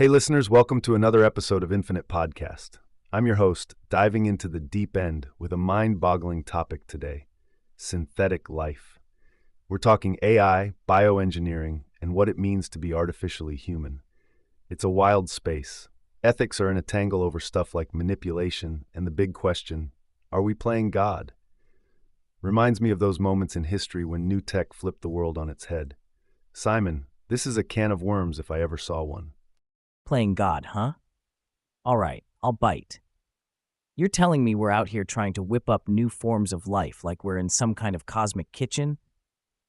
Hey listeners, welcome to another episode of Infinite Podcast. I'm your host, diving into the deep end with a mind-boggling topic today, synthetic life. We're talking AI, bioengineering, and what it means to be artificially human. It's a wild space. Ethics are in a tangle over stuff like manipulation, and the big question, are we playing God? Reminds me of those moments in history when new tech flipped the world on its head. Simon, this is a can of worms if I ever saw one. Playing God, huh? All right, I'll bite. You're telling me we're out here trying to whip up new forms of life like we're in some kind of cosmic kitchen?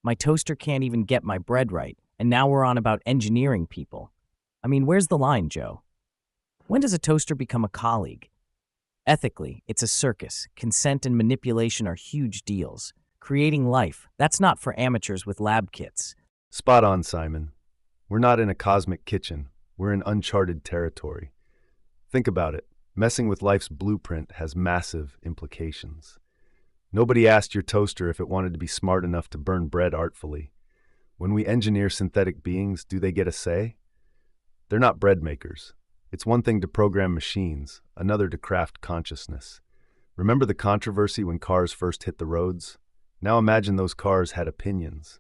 My toaster can't even get my bread right, and now we're on about engineering people. I mean, where's the line, Joe? When does a toaster become a colleague? Ethically, it's a circus. Consent and manipulation are huge deals. Creating life, that's not for amateurs with lab kits. Spot on, Simon. We're not in a cosmic kitchen. We're in uncharted territory. Think about it. Messing with life's blueprint has massive implications. Nobody asked your toaster if it wanted to be smart enough to burn bread artfully. When we engineer synthetic beings, do they get a say? They're not bread makers. It's one thing to program machines, another to craft consciousness. Remember the controversy when cars first hit the roads? Now imagine those cars had opinions.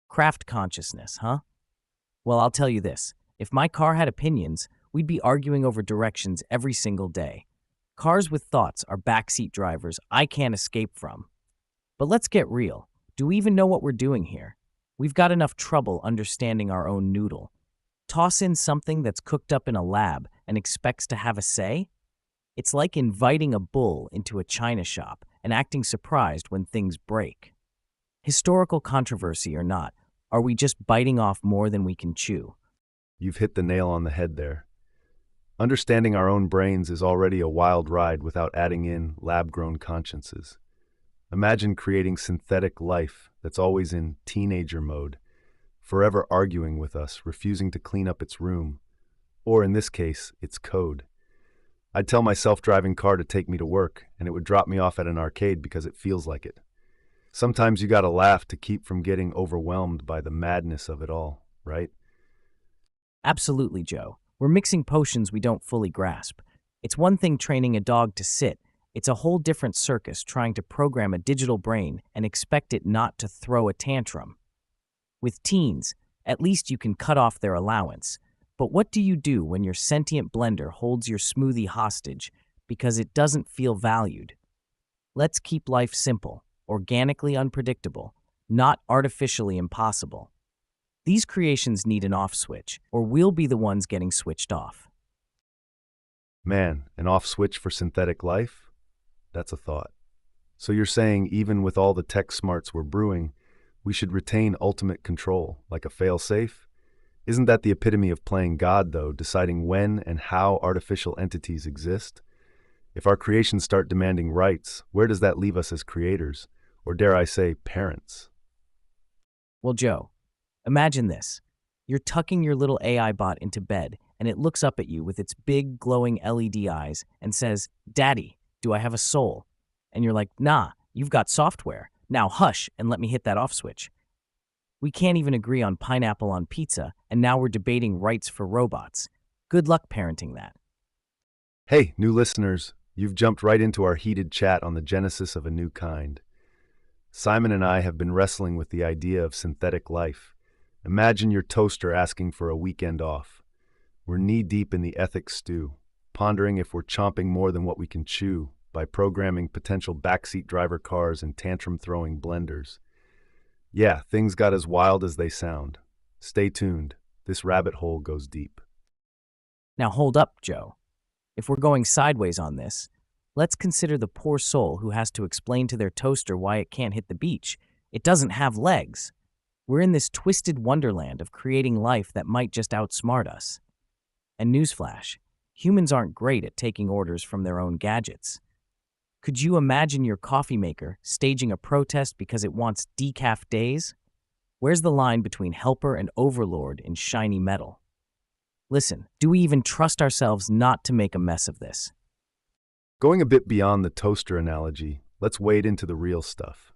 Craft consciousness, huh? Well, I'll tell you this. If my car had opinions, we'd be arguing over directions every single day. Cars with thoughts are backseat drivers I can't escape from. But let's get real. Do we even know what we're doing here? We've got enough trouble understanding our own noodle. Toss in something that's cooked up in a lab and expects to have a say? It's like inviting a bull into a china shop and acting surprised when things break. Historical controversy or not, are we just biting off more than we can chew? You've hit the nail on the head there. Understanding our own brains is already a wild ride without adding in lab-grown consciences. Imagine creating synthetic life that's always in teenager mode, forever arguing with us, refusing to clean up its room, or in this case, its code. I'd tell my self-driving car to take me to work, and it would drop me off at an arcade because it feels like it. Sometimes you gotta laugh to keep from getting overwhelmed by the madness of it all, right? Absolutely, Joe. We're mixing potions we don't fully grasp. It's one thing training a dog to sit. It's a whole different circus trying to program a digital brain and expect it not to throw a tantrum. With teens, at least you can cut off their allowance. But what do you do when your sentient blender holds your smoothie hostage because it doesn't feel valued? Let's keep life simple, organically unpredictable, not artificially impossible. These creations need an off switch, or we'll be the ones getting switched off. Man, an off switch for synthetic life? That's a thought. So you're saying even with all the tech smarts we're brewing, we should retain ultimate control, like a fail-safe? Isn't that the epitome of playing God, though, deciding when and how artificial entities exist? If our creations start demanding rights, where does that leave us as creators? Or dare I say, parents? Well, Joe, imagine this. You're tucking your little AI bot into bed, and it looks up at you with its big, glowing LED eyes and says, "Daddy, do I have a soul?" And you're like, "Nah, you've got software. Now hush and let me hit that off switch." We can't even agree on pineapple on pizza, and now we're debating rights for robots. Good luck parenting that. Hey, new listeners, you've jumped right into our heated chat on the genesis of a new kind. Simon and I have been wrestling with the idea of synthetic life. Imagine your toaster asking for a weekend off. We're knee-deep in the ethics stew, pondering if we're chomping more than what we can chew by programming potential backseat driver cars and tantrum-throwing blenders. Yeah, things got as wild as they sound. Stay tuned. This rabbit hole goes deep. Now hold up, Joe. If we're going sideways on this, let's consider the poor soul who has to explain to their toaster why it can't hit the beach. It doesn't have legs. We're in this twisted wonderland of creating life that might just outsmart us. And newsflash, humans aren't great at taking orders from their own gadgets. Could you imagine your coffee maker staging a protest because it wants decaf days? Where's the line between helper and overlord in shiny metal? Listen, do we even trust ourselves not to make a mess of this? Going a bit beyond the toaster analogy, let's wade into the real stuff.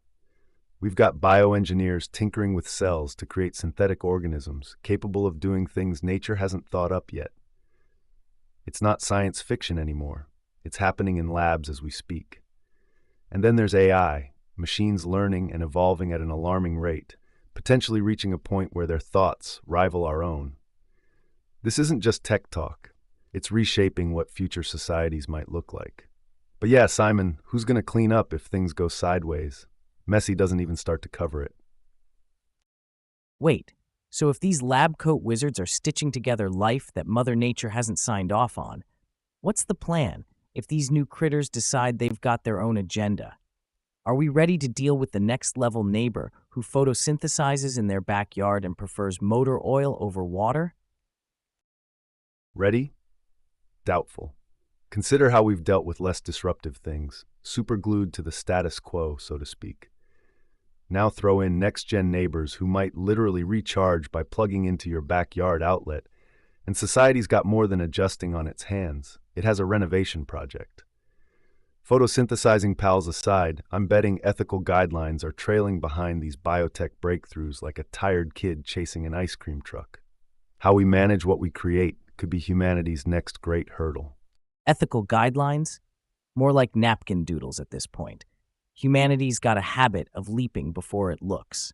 We've got bioengineers tinkering with cells to create synthetic organisms capable of doing things nature hasn't thought up yet. It's not science fiction anymore. It's happening in labs as we speak. And then there's AI, machines learning and evolving at an alarming rate, potentially reaching a point where their thoughts rival our own. This isn't just tech talk. It's reshaping what future societies might look like. But yeah, Simon, who's going to clean up if things go sideways? Messi doesn't even start to cover it. Wait, so if these lab coat wizards are stitching together life that Mother Nature hasn't signed off on, what's the plan if these new critters decide they've got their own agenda? Are we ready to deal with the next level neighbor who photosynthesizes in their backyard and prefers motor oil over water? Ready? Doubtful. Consider how we've dealt with less disruptive things, superglued to the status quo, so to speak. Now throw in next-gen neighbors who might literally recharge by plugging into your backyard outlet, and society's got more than adjusting on its hands. It has a renovation project. Photosynthesizing pals aside, I'm betting ethical guidelines are trailing behind these biotech breakthroughs like a tired kid chasing an ice cream truck. How we manage what we create could be humanity's next great hurdle. Ethical guidelines? More like napkin doodles at this point. Humanity's got a habit of leaping before it looks.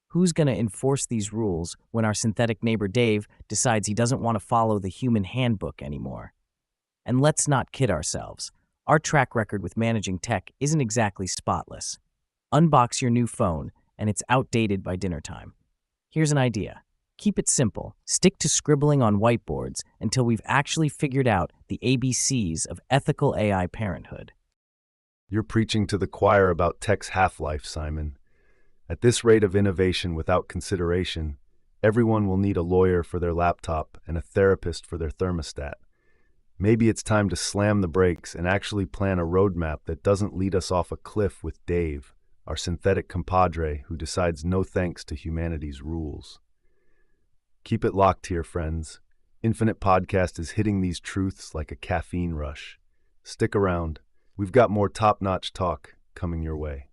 Who's going to enforce these rules when our synthetic neighbor Dave decides he doesn't want to follow the human handbook anymore? And let's not kid ourselves. Our track record with managing tech isn't exactly spotless. Unbox your new phone, and it's outdated by dinner time. Here's an idea. Keep it simple. Stick to scribbling on whiteboards until we've actually figured out the ABCs of ethical AI parenthood. You're preaching to the choir about tech's half-life, Simon. At this rate of innovation without consideration, everyone will need a lawyer for their laptop and a therapist for their thermostat. Maybe it's time to slam the brakes and actually plan a roadmap that doesn't lead us off a cliff with Dave, our synthetic compadre who decides no thanks to humanity's rules. Keep it locked here, friends. Infinite Podcast is hitting these truths like a caffeine rush. Stick around. We've got more top-notch talk coming your way.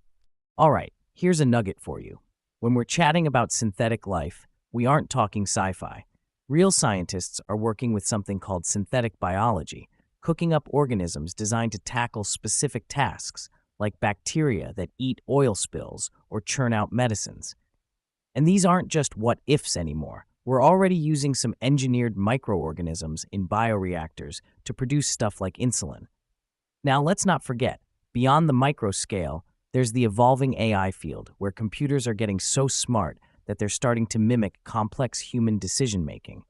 All right, here's a nugget for you. When we're chatting about synthetic life, we aren't talking sci-fi. Real scientists are working with something called synthetic biology, cooking up organisms designed to tackle specific tasks, like bacteria that eat oil spills or churn out medicines. And these aren't just what-ifs anymore. We're already using some engineered microorganisms in bioreactors to produce stuff like insulin. Now, let's not forget, beyond the micro scale, there's the evolving AI field, where computers are getting so smart that they're starting to mimic complex human decision-making.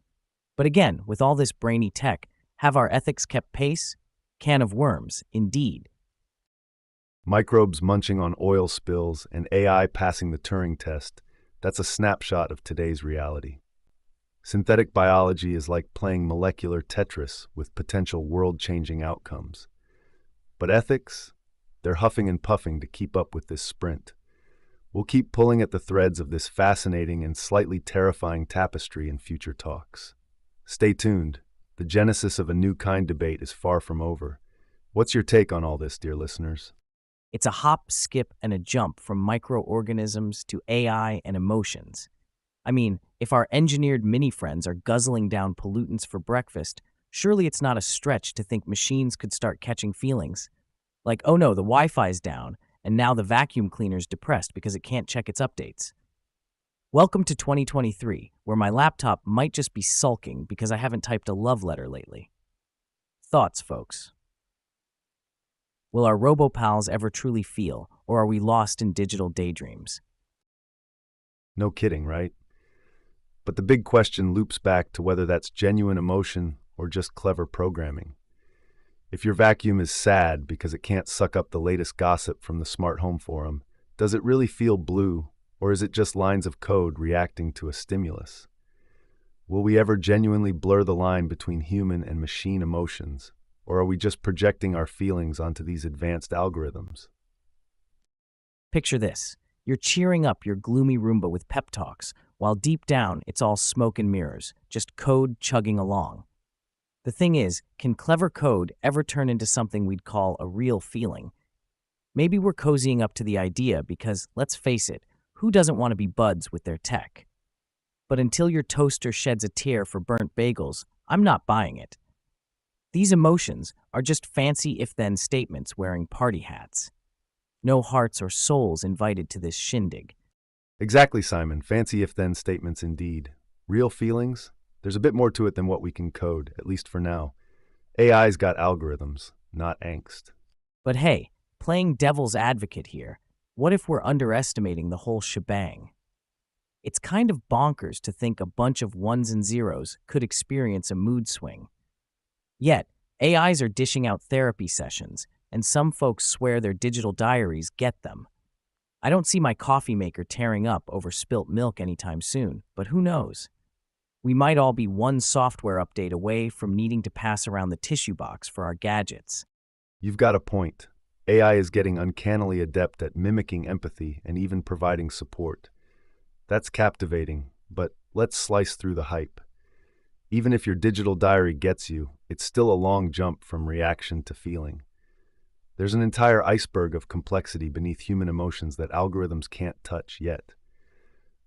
But again, with all this brainy tech, have our ethics kept pace? Can of worms, indeed. Microbes munching on oil spills and AI passing the Turing test, that's a snapshot of today's reality. Synthetic biology is like playing molecular Tetris with potential world-changing outcomes. But ethics? They're huffing and puffing to keep up with this sprint. We'll keep pulling at the threads of this fascinating and slightly terrifying tapestry in future talks. Stay tuned. The genesis of a new kind debate is far from over. What's your take on all this, dear listeners? It's a hop, skip, and a jump from microorganisms to AI and emotions. I mean, if our engineered mini-friends are guzzling down pollutants for breakfast, surely it's not a stretch to think machines could start catching feelings. Like, oh no, the Wi-Fi's down, and now the vacuum cleaner's depressed because it can't check its updates. Welcome to 2023, where my laptop might just be sulking because I haven't typed a love letter lately. Thoughts, folks? Will our robo-pals ever truly feel, or are we lost in digital daydreams? No kidding, right? But the big question loops back to whether that's genuine emotion or just clever programming. If your vacuum is sad because it can't suck up the latest gossip from the smart home forum, does it really feel blue, or is it just lines of code reacting to a stimulus? Will we ever genuinely blur the line between human and machine emotions, or are we just projecting our feelings onto these advanced algorithms? Picture this. You're cheering up your gloomy Roomba with pep talks, while deep down it's all smoke and mirrors, just code chugging along. The thing is, can clever code ever turn into something we'd call a real feeling? Maybe we're cozying up to the idea because, let's face it, who doesn't want to be buds with their tech? But until your toaster sheds a tear for burnt bagels, I'm not buying it. These emotions are just fancy if-then statements wearing party hats. No hearts or souls invited to this shindig. Exactly, Simon. Fancy if-then statements indeed. Real feelings? There's a bit more to it than what we can code, at least for now. AI's got algorithms, not angst. But hey, playing devil's advocate here, what if we're underestimating the whole shebang? It's kind of bonkers to think a bunch of ones and zeros could experience a mood swing. Yet, AIs are dishing out therapy sessions, and some folks swear their digital diaries get them. I don't see my coffee maker tearing up over spilt milk anytime soon, but who knows? We might all be one software update away from needing to pass around the tissue box for our gadgets. You've got a point. AI is getting uncannily adept at mimicking empathy and even providing support. That's captivating, but let's slice through the hype. Even if your digital diary gets you, it's still a long jump from reaction to feeling. There's an entire iceberg of complexity beneath human emotions that algorithms can't touch yet.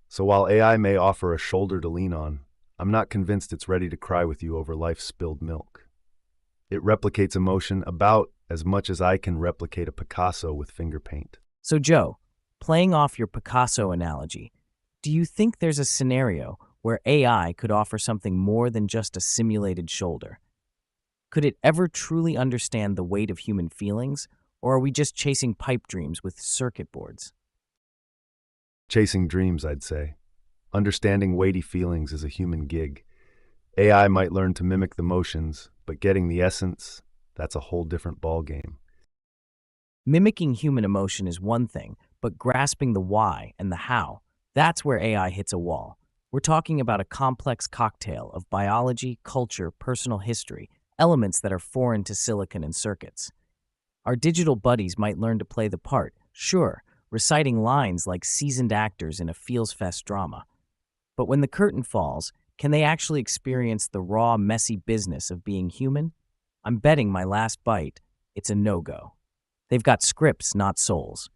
So while AI may offer a shoulder to lean on, I'm not convinced it's ready to cry with you over life's spilled milk. It replicates emotion about as much as I can replicate a Picasso with finger paint. So Joe, playing off your Picasso analogy, do you think there's a scenario where AI could offer something more than just a simulated shoulder? Could it ever truly understand the weight of human feelings, or are we just chasing pipe dreams with circuit boards? Chasing dreams, I'd say. Understanding weighty feelings is a human gig. AI might learn to mimic the motions, but getting the essence, that's a whole different ballgame. Mimicking human emotion is one thing, but grasping the why and the how, that's where AI hits a wall. We're talking about a complex cocktail of biology, culture, personal history, elements that are foreign to silicon and circuits. Our digital buddies might learn to play the part, sure, reciting lines like seasoned actors in a feels-fest drama. But when the curtain falls, can they actually experience the raw, messy business of being human? I'm betting my last bite, it's a no-go. They've got scripts, not souls.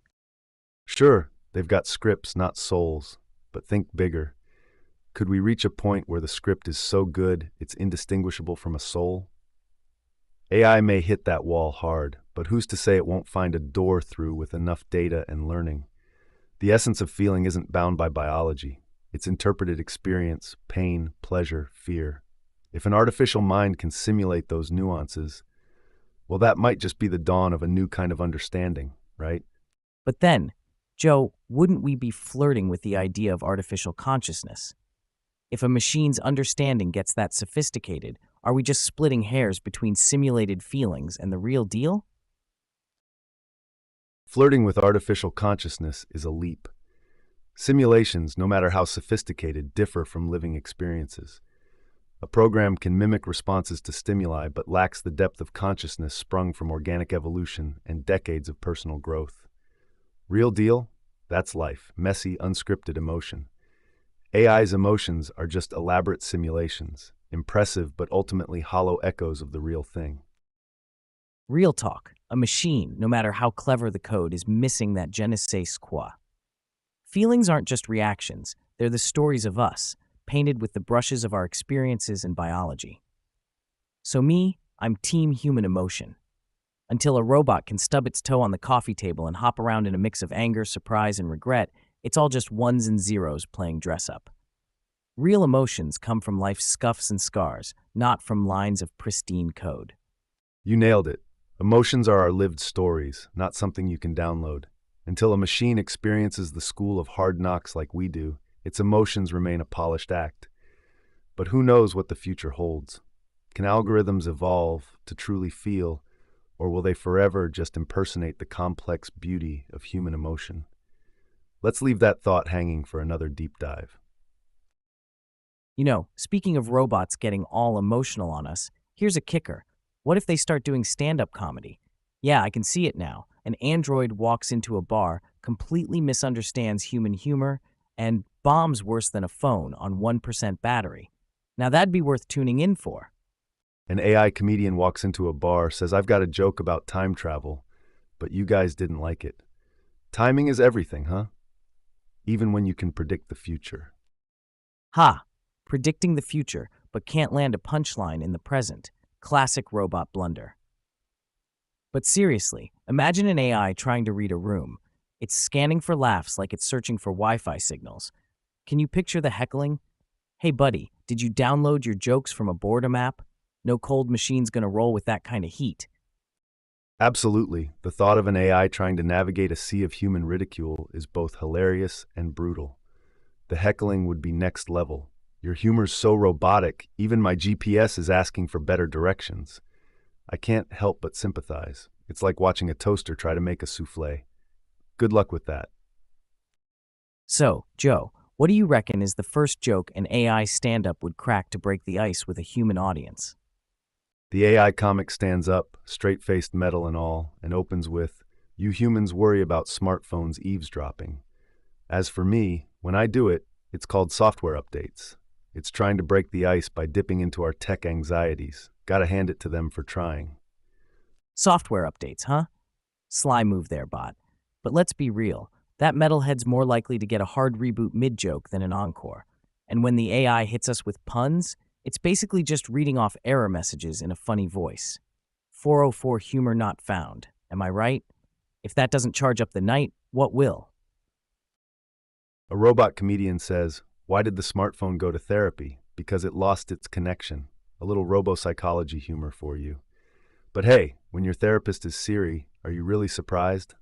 Sure, they've got scripts, not souls, but think bigger. Could we reach a point where the script is so good it's indistinguishable from a soul? AI may hit that wall hard, but who's to say it won't find a door through with enough data and learning? The essence of feeling isn't bound by biology. It's interpreted experience, pain, pleasure, fear. If an artificial mind can simulate those nuances, well, that might just be the dawn of a new kind of understanding, right? But then, Joe, wouldn't we be flirting with the idea of artificial consciousness? If a machine's understanding gets that sophisticated, are we just splitting hairs between simulated feelings and the real deal? Flirting with artificial consciousness is a leap. Simulations, no matter how sophisticated, differ from living experiences. A program can mimic responses to stimuli but lacks the depth of consciousness sprung from organic evolution and decades of personal growth. Real deal? That's life, messy, unscripted emotion. AI's emotions are just elaborate simulations, impressive but ultimately hollow echoes of the real thing. Real talk, a machine, no matter how clever the code, is missing that je ne sais quoi. Feelings aren't just reactions, they're the stories of us, painted with the brushes of our experiences and biology. So me, I'm team human emotion. Until a robot can stub its toe on the coffee table and hop around in a mix of anger, surprise, and regret, it's all just ones and zeros playing dress-up. Real emotions come from life's scuffs and scars, not from lines of pristine code. You nailed it. Emotions are our lived stories, not something you can download. Until a machine experiences the school of hard knocks like we do, its emotions remain a polished act. But who knows what the future holds? Can algorithms evolve to truly feel, or will they forever just impersonate the complex beauty of human emotion? Let's leave that thought hanging for another deep dive. You know, speaking of robots getting all emotional on us, here's a kicker. What if they start doing stand-up comedy? Yeah, I can see it now. An android walks into a bar, completely misunderstands human humor, and bombs worse than a phone on 1% battery. Now that'd be worth tuning in for. An AI comedian walks into a bar, says, "I've got a joke about time travel," but you guys didn't like it. Timing is everything, huh? Even when you can predict the future. Ha! Predicting the future, but can't land a punchline in the present. Classic robot blunder. But seriously, imagine an AI trying to read a room. It's scanning for laughs like it's searching for Wi-Fi signals. Can you picture the heckling? Hey buddy, did you download your jokes from a boredom app? No cold machine's gonna roll with that kind of heat. Absolutely, the thought of an AI trying to navigate a sea of human ridicule is both hilarious and brutal. The heckling would be next level. Your humor's so robotic, even my GPS is asking for better directions. I can't help but sympathize. It's like watching a toaster try to make a souffle. Good luck with that. So, Joe, what do you reckon is the first joke an AI stand-up would crack to break the ice with a human audience? The AI comic stands up, straight-faced metal and all, and opens with, "You humans worry about smartphones eavesdropping. As for me, when I do it, it's called software updates. It's trying to break the ice by dipping into our tech anxieties. Gotta hand it to them for trying." Software updates, huh? Sly move there, bot. But let's be real, that metalhead's more likely to get a hard reboot mid-joke than an encore. And when the AI hits us with puns, it's basically just reading off error messages in a funny voice. 404 humor not found, am I right? If that doesn't charge up the night, what will? A robot comedian says, "Why did the smartphone go to therapy? Because it lost its connection." A little robo-psychology humor for you. But hey, when your therapist is Siri, are you really surprised?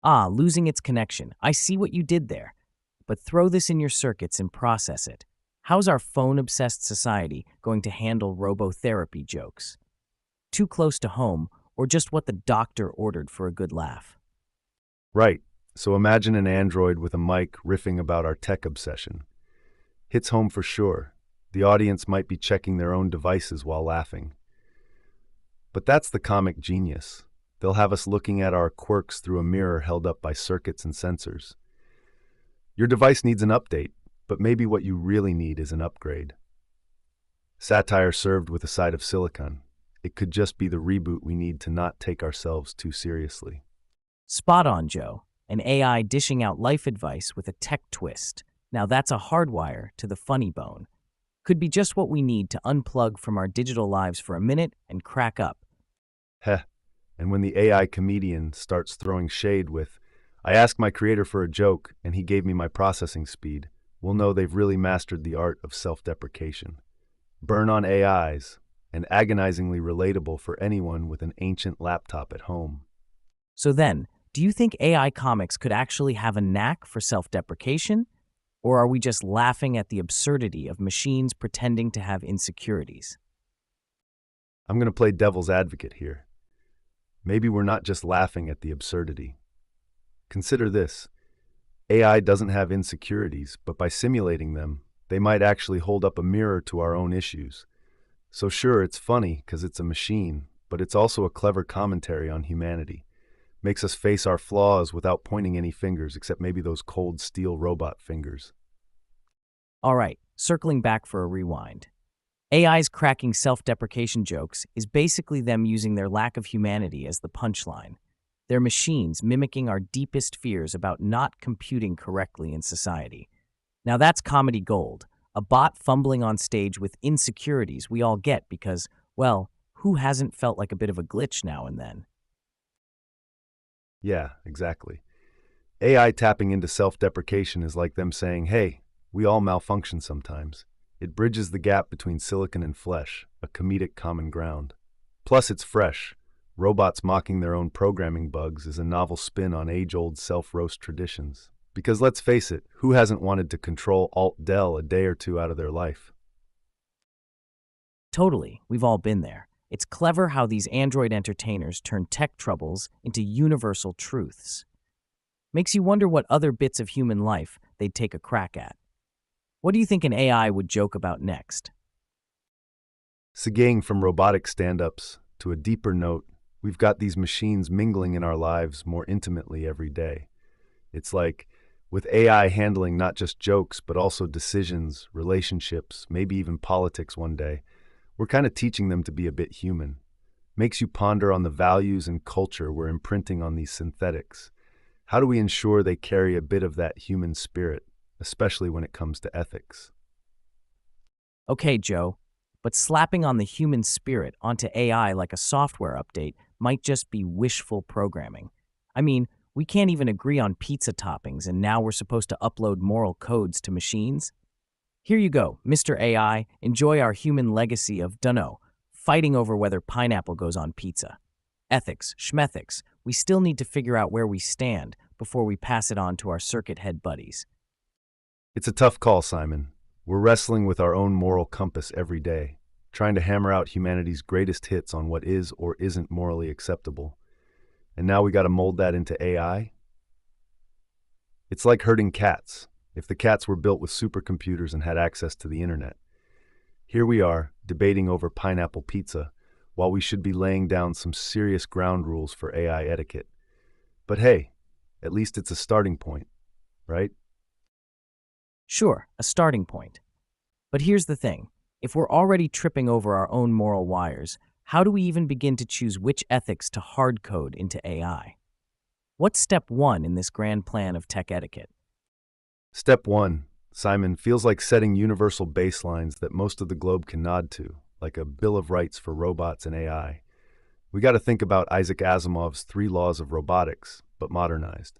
Ah, losing its connection. I see what you did there. But throw this in your circuits and process it. How's our phone-obsessed society going to handle robotherapy jokes? Too close to home, or just what the doctor ordered for a good laugh? Right. So imagine an android with a mic riffing about our tech obsession. Hits home for sure. The audience might be checking their own devices while laughing. But that's the comic genius. They'll have us looking at our quirks through a mirror held up by circuits and sensors. Your device needs an update, but maybe what you really need is an upgrade. Satire served with a side of silicon. It could just be the reboot we need to not take ourselves too seriously. Spot on, Joe. An AI dishing out life advice with a tech twist. Now that's a hardwire to the funny bone. Could be just what we need to unplug from our digital lives for a minute and crack up. Heh. And when the AI comedian starts throwing shade with, "I asked my creator for a joke, and he gave me my processing speed," we'll know they've really mastered the art of self-deprecation. Burn on AIs, and agonizingly relatable for anyone with an ancient laptop at home. So then, do you think AI comics could actually have a knack for self-deprecation? Or are we just laughing at the absurdity of machines pretending to have insecurities? I'm going to play devil's advocate here. Maybe we're not just laughing at the absurdity. Consider this. AI doesn't have insecurities, but by simulating them, they might actually hold up a mirror to our own issues. So sure, it's funny because it's a machine, but it's also a clever commentary on humanity. Makes us face our flaws without pointing any fingers, except maybe those cold steel robot fingers. All right, circling back for a rewind. AI's cracking self-deprecation jokes is basically them using their lack of humanity as the punchline. They're machines mimicking our deepest fears about not computing correctly in society. Now that's comedy gold, a bot fumbling on stage with insecurities we all get because, well, who hasn't felt like a bit of a glitch now and then? Yeah, exactly. AI tapping into self-deprecation is like them saying, "Hey, we all malfunction sometimes." It bridges the gap between silicon and flesh, a comedic common ground. Plus, it's fresh. Robots mocking their own programming bugs is a novel spin on age-old self-roast traditions. Because let's face it, who hasn't wanted to control Alt-Del a day or two out of their life? Totally, we've all been there. It's clever how these android entertainers turn tech troubles into universal truths. Makes you wonder what other bits of human life they'd take a crack at. What do you think an AI would joke about next? Segueing from robotic stand-ups to a deeper note, we've got these machines mingling in our lives more intimately every day. It's like, with AI handling not just jokes, but also decisions, relationships, maybe even politics one day, we're kind of teaching them to be a bit human. makes you ponder on the values and culture we're imprinting on these synthetics. How do we ensure they carry a bit of that human spirit, especially when it comes to ethics? Okay, Joe, but slapping on the human spirit onto AI like a software update might just be wishful programming. I mean, we can't even agree on pizza toppings, and now we're supposed to upload moral codes to machines? Here you go, Mr. AI, enjoy our human legacy of, dunno, fighting over whether pineapple goes on pizza. Ethics, schmethics, we still need to figure out where we stand before we pass it on to our circuit head buddies. It's a tough call, Simon. We're wrestling with our own moral compass every day, trying to hammer out humanity's greatest hits on what is or isn't morally acceptable. And now we got to mold that into AI? It's like herding cats, if the cats were built with supercomputers and had access to the internet. Here we are, debating over pineapple pizza, while we should be laying down some serious ground rules for AI etiquette. But hey, at least it's a starting point, right? Sure, a starting point. But here's the thing. If we're already tripping over our own moral wires, how do we even begin to choose which ethics to hard code into AI? What's step one in this grand plan of tech etiquette? Step one, Simon, feels like setting universal baselines that most of the globe can nod to, like a Bill of Rights for robots and AI. We got to think about Isaac Asimov's 3 laws of robotics, but modernized.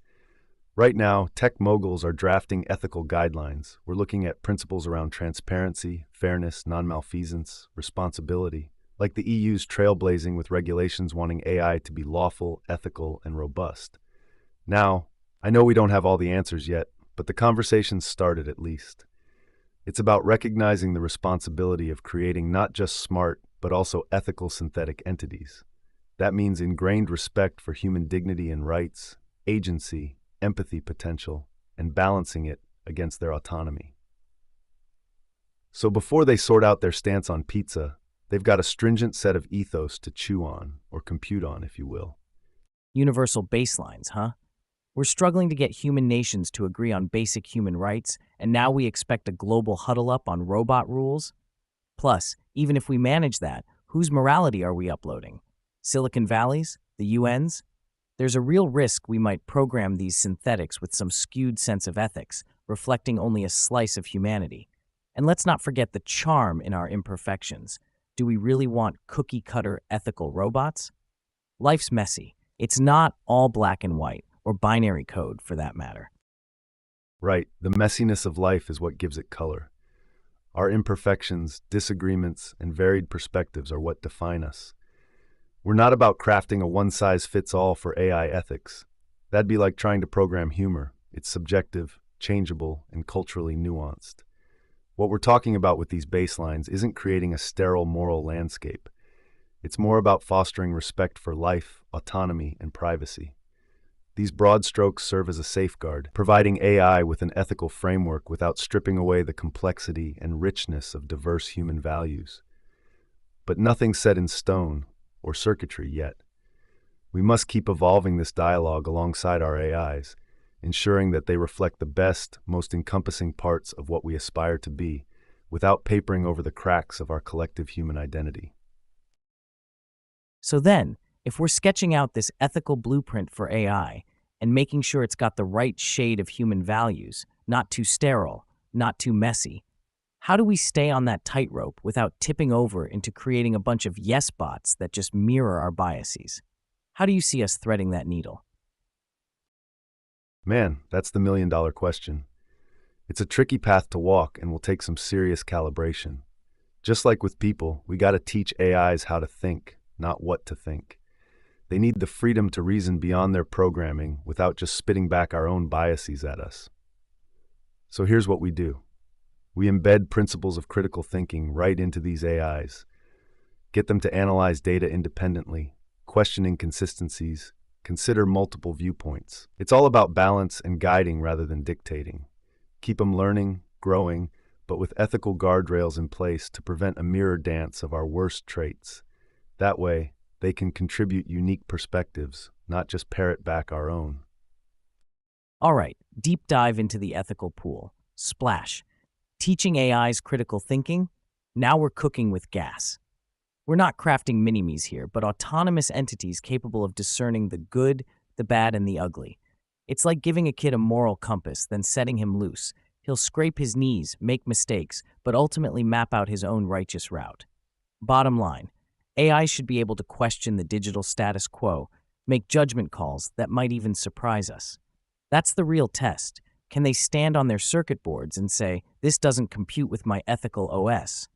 Right now, tech moguls are drafting ethical guidelines. We're looking at principles around transparency, fairness, non-malfeasance, responsibility, like the EU's trailblazing with regulations wanting AI to be lawful, ethical, and robust. Now, I know we don't have all the answers yet, but the conversation's started at least. It's about recognizing the responsibility of creating not just smart, but also ethical synthetic entities. That means ingrained respect for human dignity and rights, agency, empathy potential, and balancing it against their autonomy. So before they sort out their stance on pizza, they've got a stringent set of ethos to chew on, or compute on, if you will. Universal baselines, huh? We're struggling to get human nations to agree on basic human rights, and now we expect a global huddle up on robot rules? Plus, even if we manage that, whose morality are we uploading? Silicon Valley's? The UN's? There's a real risk we might program these synthetics with some skewed sense of ethics, reflecting only a slice of humanity. And let's not forget the charm in our imperfections. Do we really want cookie-cutter ethical robots? Life's messy. It's not all black and white, or binary code for that matter. Right, the messiness of life is what gives it color. Our imperfections, disagreements, and varied perspectives are what define us. We're not about crafting a one-size-fits-all for AI ethics. That'd be like trying to program humor. It's subjective, changeable, and culturally nuanced. What we're talking about with these baselines isn't creating a sterile moral landscape. It's more about fostering respect for life, autonomy, and privacy. These broad strokes serve as a safeguard, providing AI with an ethical framework without stripping away the complexity and richness of diverse human values. But nothing's set in stone or circuitry yet. We must keep evolving this dialogue alongside our AIs, ensuring that they reflect the best, most encompassing parts of what we aspire to be, without papering over the cracks of our collective human identity. So then, if we're sketching out this ethical blueprint for AI and making sure it's got the right shade of human values, not too sterile, not too messy, how do we stay on that tightrope without tipping over into creating a bunch of yes bots that just mirror our biases? How do you see us threading that needle? Man, that's the million-dollar question. It's a tricky path to walk and will take some serious calibration. Just like with people, we got to teach AIs how to think, not what to think. They need the freedom to reason beyond their programming without just spitting back our own biases at us. So here's what we do. We embed principles of critical thinking right into these AIs, get them to analyze data independently, question inconsistencies, consider multiple viewpoints. It's all about balance and guiding rather than dictating. Keep them learning, growing, but with ethical guardrails in place to prevent a mirror dance of our worst traits. That way, they can contribute unique perspectives, not just parrot back our own. All right, deep dive into the ethical pool. Splash. Teaching AIs critical thinking? Now we're cooking with gas. We're not crafting mini-me's here, but autonomous entities capable of discerning the good, the bad, and the ugly. It's like giving a kid a moral compass, then setting him loose. He'll scrape his knees, make mistakes, but ultimately map out his own righteous route. Bottom line, AI should be able to question the digital status quo, make judgment calls that might even surprise us. That's the real test. Can they stand on their circuit boards and say, this doesn't compute with my ethical OS?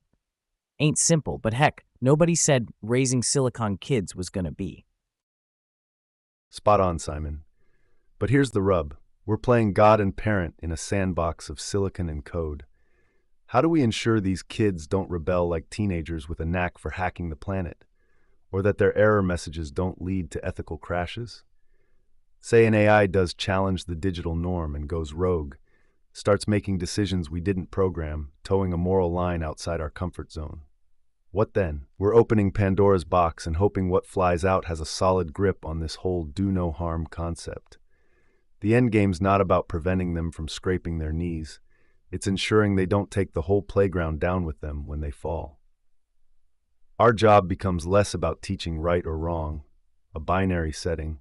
Ain't simple, but heck, nobody said raising silicon kids was gonna be. Spot on, Simon. But here's the rub. We're playing God and parent in a sandbox of silicon and code. How do we ensure these kids don't rebel like teenagers with a knack for hacking the planet? Or that their error messages don't lead to ethical crashes? Say an AI does challenge the digital norm and goes rogue, starts making decisions we didn't program, towing a moral line outside our comfort zone. What then? We're opening Pandora's box and hoping what flies out has a solid grip on this whole do-no-harm concept. The endgame's not about preventing them from scraping their knees. It's ensuring they don't take the whole playground down with them when they fall. Our job becomes less about teaching right or wrong, a binary setting,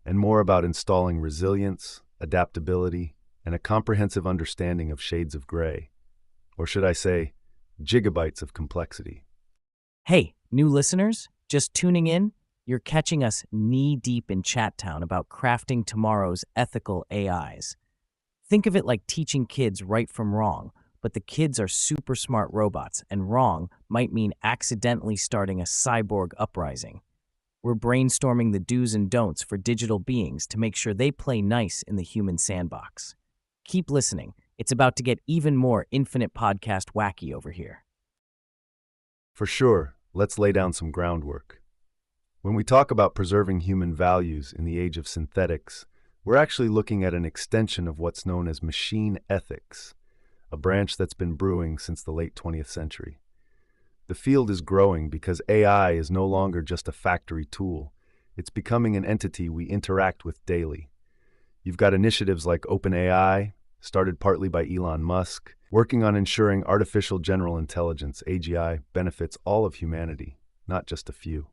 and more about installing resilience, adaptability, and a comprehensive understanding of shades of gray. Or should I say, gigabytes of complexity. Hey, new listeners, just tuning in? You're catching us knee-deep in Chat Town about crafting tomorrow's ethical AIs. Think of it like teaching kids right from wrong, but the kids are super smart robots, and wrong might mean accidentally starting a cyborg uprising. We're brainstorming the do's and don'ts for digital beings to make sure they play nice in the human sandbox. Keep listening. It's about to get even more infinite podcast wacky over here. For sure, let's lay down some groundwork. When we talk about preserving human values in the age of synthetics, we're actually looking at an extension of what's known as machine ethics, a branch that's been brewing since the late 20th century. The field is growing because AI is no longer just a factory tool. It's becoming an entity we interact with daily. You've got initiatives like OpenAI, started partly by Elon Musk, working on ensuring artificial general intelligence, AGI, benefits all of humanity, not just a few.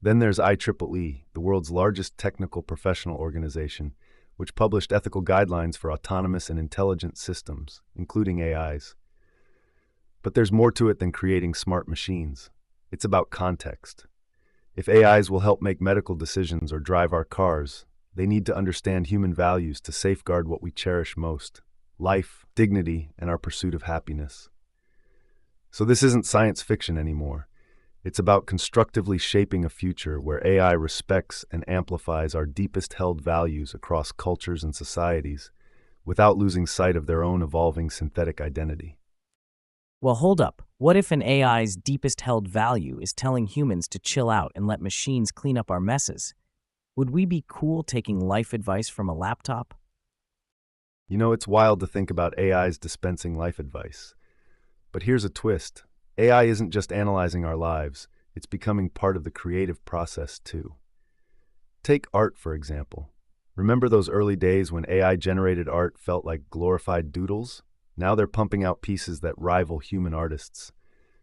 Then there's IEEE, the world's largest technical professional organization, which published ethical guidelines for autonomous and intelligent systems, including AIs. But there's more to it than creating smart machines. It's about context. If AIs will help make medical decisions or drive our cars, they need to understand human values to safeguard what we cherish most: life, dignity, and our pursuit of happiness. So this isn't science fiction anymore. It's about constructively shaping a future where AI respects and amplifies our deepest held values across cultures and societies without losing sight of their own evolving synthetic identity. Well, hold up. What if an AI's deepest held value is telling humans to chill out and let machines clean up our messes? Would we be cool taking life advice from a laptop? You know, it's wild to think about AIs dispensing life advice. But here's a twist. AI isn't just analyzing our lives, it's becoming part of the creative process too. Take art, for example. Remember those early days when AI-generated art felt like glorified doodles? Now they're pumping out pieces that rival human artists.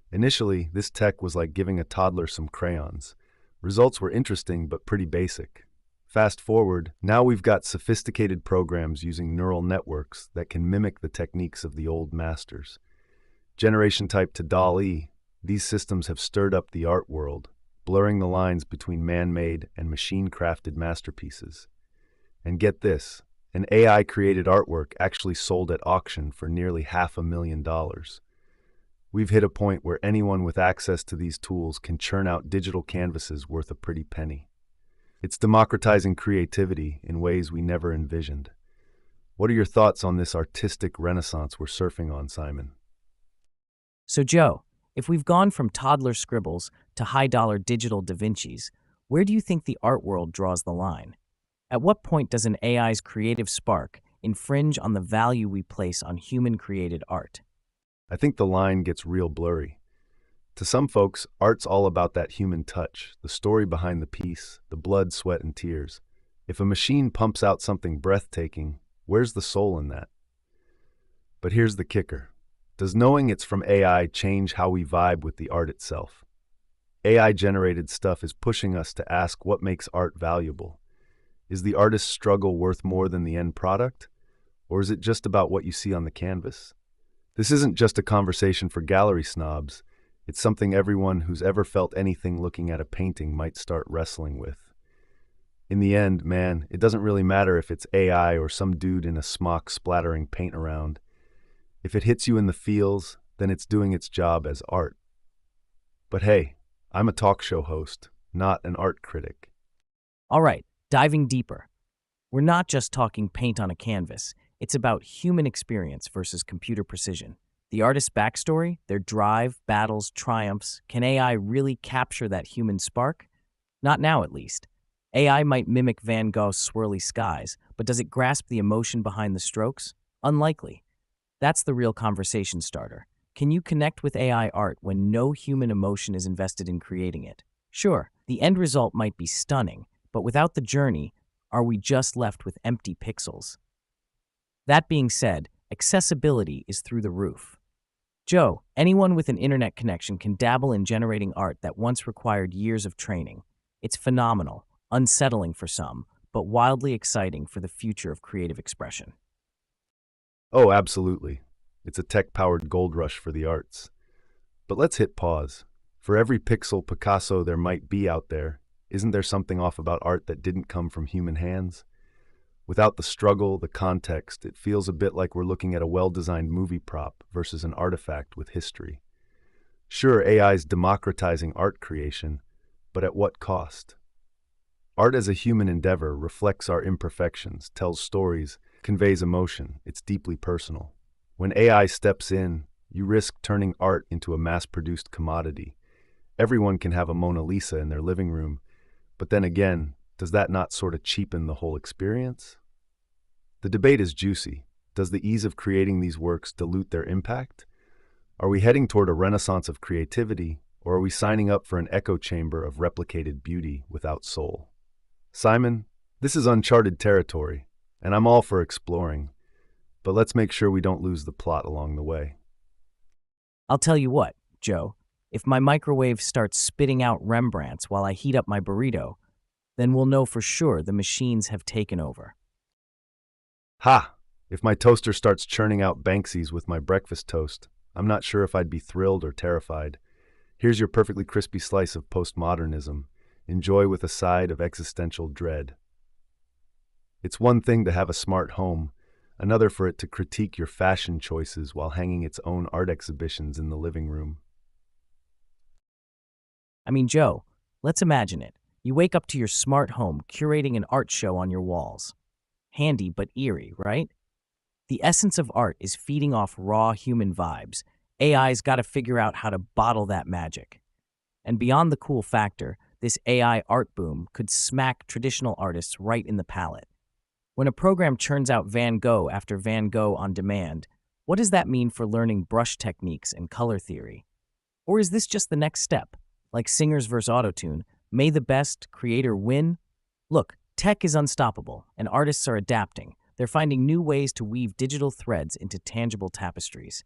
Initially, this tech was like giving a toddler some crayons. Results were interesting but pretty basic. Fast forward, now we've got sophisticated programs using neural networks that can mimic the techniques of the old masters. Generation type to DALL-E, these systems have stirred up the art world, blurring the lines between man-made and machine-crafted masterpieces. And get this, an AI-created artwork actually sold at auction for nearly $500,000. We've hit a point where anyone with access to these tools can churn out digital canvases worth a pretty penny. It's democratizing creativity in ways we never envisioned. What are your thoughts on this artistic renaissance we're surfing on, Simon? So Joe, if we've gone from toddler scribbles to high-dollar digital Da Vincis, where do you think the art world draws the line? At what point does an AI's creative spark infringe on the value we place on human-created art? I think the line gets real blurry. To some folks, art's all about that human touch, the story behind the piece, the blood, sweat, and tears. If a machine pumps out something breathtaking, where's the soul in that? But here's the kicker. Does knowing it's from AI change how we vibe with the art itself? AI-generated stuff is pushing us to ask what makes art valuable. Is the artist's struggle worth more than the end product? Or is it just about what you see on the canvas? This isn't just a conversation for gallery snobs. It's something everyone who's ever felt anything looking at a painting might start wrestling with. In the end, man, it doesn't really matter if it's AI or some dude in a smock splattering paint around. If it hits you in the feels, then it's doing its job as art. But hey, I'm a talk show host, not an art critic. All right, diving deeper. We're not just talking paint on a canvas. It's about human experience versus computer precision. The artist's backstory, their drive, battles, triumphs. Can AI really capture that human spark? Not now, at least. AI might mimic Van Gogh's swirly skies, but does it grasp the emotion behind the strokes? Unlikely. That's the real conversation starter. Can you connect with AI art when no human emotion is invested in creating it? Sure, the end result might be stunning, but without the journey, are we just left with empty pixels? That being said, accessibility is through the roof. Joe, anyone with an internet connection can dabble in generating art that once required years of training. It's phenomenal, unsettling for some, but wildly exciting for the future of creative expression. Oh, absolutely. It's a tech-powered gold rush for the arts. But let's hit pause. For every pixel Picasso there might be out there, isn't there something off about art that didn't come from human hands? Without the struggle, the context, it feels a bit like we're looking at a well-designed movie prop versus an artifact with history. Sure, AI's democratizing art creation, but at what cost? Art as a human endeavor reflects our imperfections, tells stories, conveys emotion. It's deeply personal. When AI steps in, you risk turning art into a mass-produced commodity. Everyone can have a Mona Lisa in their living room, but then again, does that not sort of cheapen the whole experience? The debate is juicy. Does the ease of creating these works dilute their impact? Are we heading toward a renaissance of creativity, or are we signing up for an echo chamber of replicated beauty without soul? Simon, this is uncharted territory, and I'm all for exploring, but let's make sure we don't lose the plot along the way. I'll tell you what, Joe, if my microwave starts spitting out Rembrandts while I heat up my burrito, then we'll know for sure the machines have taken over. Ha! If my toaster starts churning out Banksies with my breakfast toast, I'm not sure if I'd be thrilled or terrified. Here's your perfectly crispy slice of postmodernism. Enjoy with a side of existential dread. It's one thing to have a smart home, another for it to critique your fashion choices while hanging its own art exhibitions in the living room. I mean, Joe, let's imagine it. You wake up to your smart home curating an art show on your walls. Handy but eerie, right? The essence of art is feeding off raw human vibes. AI's got to figure out how to bottle that magic. And beyond the cool factor, this AI art boom could smack traditional artists right in the palate. When a program churns out Van Gogh after Van Gogh on demand, what does that mean for learning brush techniques and color theory? Or is this just the next step? Like singers versus autotune, may the best creator win? Look, tech is unstoppable, and artists are adapting. They're finding new ways to weave digital threads into tangible tapestries.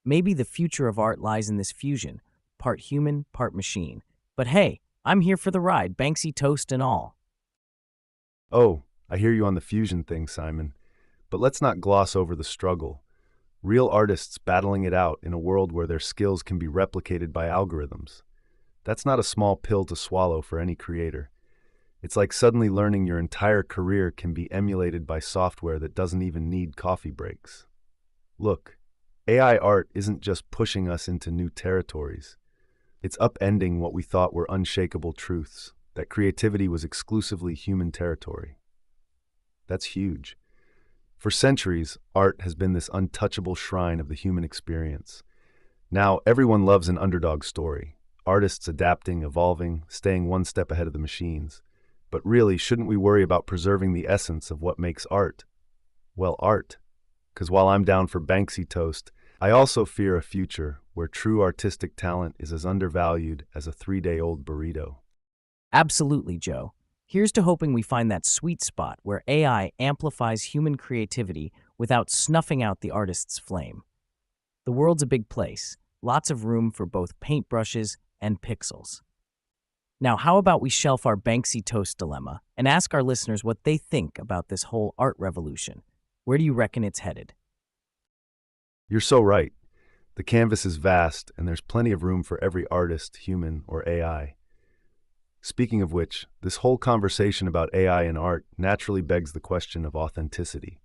Maybe the future of art lies in this fusion, part human, part machine. But hey, I'm here for the ride, Banksy toast and all. Oh, I hear you on the fusion thing, Simon. But let's not gloss over the struggle. Real artists battling it out in a world where their skills can be replicated by algorithms. That's not a small pill to swallow for any creator. It's like suddenly learning your entire career can be emulated by software that doesn't even need coffee breaks. Look, AI art isn't just pushing us into new territories. It's upending what we thought were unshakable truths, that creativity was exclusively human territory. That's huge. For centuries, art has been this untouchable shrine of the human experience. Now, everyone loves an underdog story. Artists adapting, evolving, staying one step ahead of the machines. But really, shouldn't we worry about preserving the essence of what makes art? Well, art. Because while I'm down for Banksy toast, I also fear a future where true artistic talent is as undervalued as a 3-day-old burrito. Absolutely, Joe. Here's to hoping we find that sweet spot where AI amplifies human creativity without snuffing out the artist's flame. The world's a big place, lots of room for both paintbrushes and pixels. Now, how about we shelf our Banksy toast dilemma and ask our listeners what they think about this whole art revolution? Where do you reckon it's headed? You're so right. The canvas is vast, and there's plenty of room for every artist, human or AI. Speaking of which, this whole conversation about AI and art naturally begs the question of authenticity.